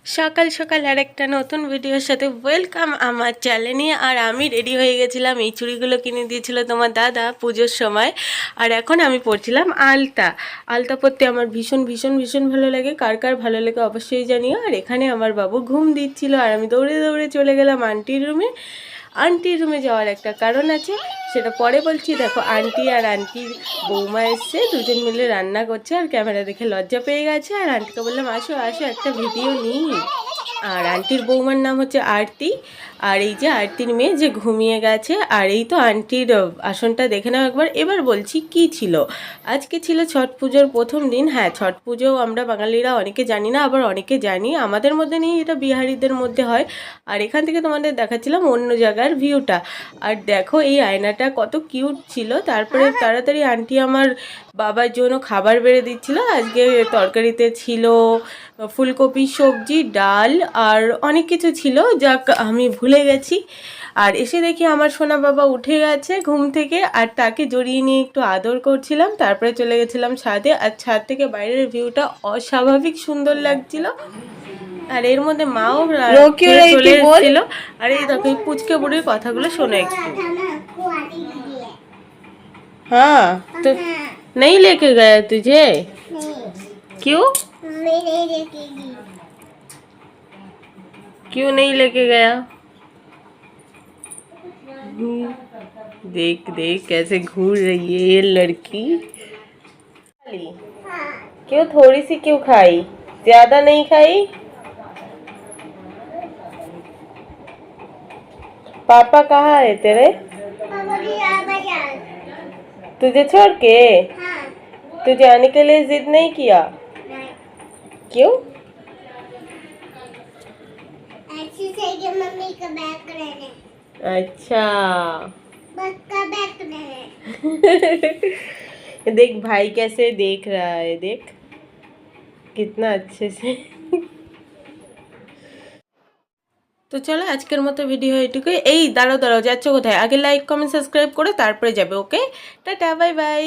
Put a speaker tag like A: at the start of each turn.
A: সকাল সকাল আর একটা নতুন ভিডিওর সাথে ওয়েলকাম আমার চ্যানেলে। আর আমি রেডি হয়ে গেছিলাম, এই চুড়িগুলো কিনে দিয়েছিল তোমার দাদা পুজোর সময়। আর এখন আমি পরছিলাম আলতা। আলতা পরতে আমার ভীষণ ভীষণ ভীষণ ভালো লাগে, কার কার ভালো লাগে অবশ্যই জানিও। আর এখানে আমার বাবু ঘুম দিচ্ছিল আর আমি দৌড়ে দৌড়ে চলে গেলাম আন্টির রুমে। আন্টির রুমে যাওয়ার একটা কারণ আছে, সেটা পরে বলছি। দেখো আন্টি আর আন্টির বৌমা এসছে, দুজন মিলে রান্না করছে আর ক্যামেরা দেখে লজ্জা পেয়ে গেছে। আর আন্টিকে বললাম আসো আসো একটা ভিডিও নিই। আর আন্টির বৌমার নাম হচ্ছে আরতি। আর এই যে আরতির মেয়ে যে ঘুমিয়ে গেছে। আর এই তো আন্টির আসনটা দেখে নাও একবার। এবার বলছি কি ছিল আজকে। ছিল ছট পুজোর প্রথম দিন। হ্যাঁ, ছট পুজো আমরা বাঙালিরা অনেকে জানি না, আবার অনেকে জানি। আমাদের মধ্যে নেই, এটা বিহারিদের মধ্যে হয়। আর এখান থেকে তোমাদের দেখাচ্ছিলাম অন্য জায়গার ভিউটা। আর দেখো এই আয়নাটা কত কিউট ছিল। তারপরে তাড়াতাড়ি আন্টি আমার বাবার জন্য খাবার বেড়ে দিচ্ছিল। আজকে তরকারিতে ছিল ফুলকপি সবজি, ডাল আর অনেক কিছু ছিল, যাক আমি ভুলে গেছি। আর এসে দেখি আমার সোনা বাবা উঠে গেছে ঘুম থেকে, আর তাকে জড়িয়ে নিয়ে একটু আদর করছিলাম। তারপরে চলে গেছিলাম ছাদে। আর ছাদ থেকে বাইরের ভিউটা অস্বাভাবিক সুন্দর লাগছিল। আর এর মধ্যে মাও চলে এসেছিল। আর এই দেখো এই পুচকে বুড়ির কথাগুলো শোনো একটু। हाँ तो नहीं लेके गया तुझे? क्यों? क्यों नहीं लेके गया? देख देख कैसे घूर रही है ये लड़की। क्यों थोड़ी सी क्यों खाई, ज्यादा नहीं खाई? पापा कहाँ है तेरे? तुझे छोड़ के? तुझे आने के लिए जिद नहीं किया? क्यों? मम्मी का बैग रहने। अच्छा का बैग रहने। देख भाई कैसे देख रहा है, देख कितना अच्छे से। তো চলো আজকের মতো ভিডিও এইটুকুই। এই দাঁড়াও দাঁড়াও, যাচ্ছ কোথায়? আগে লাইক কমেন্ট সাবস্ক্রাইব করে তারপরে যাবে। ওকে, টাটা বাই বাই।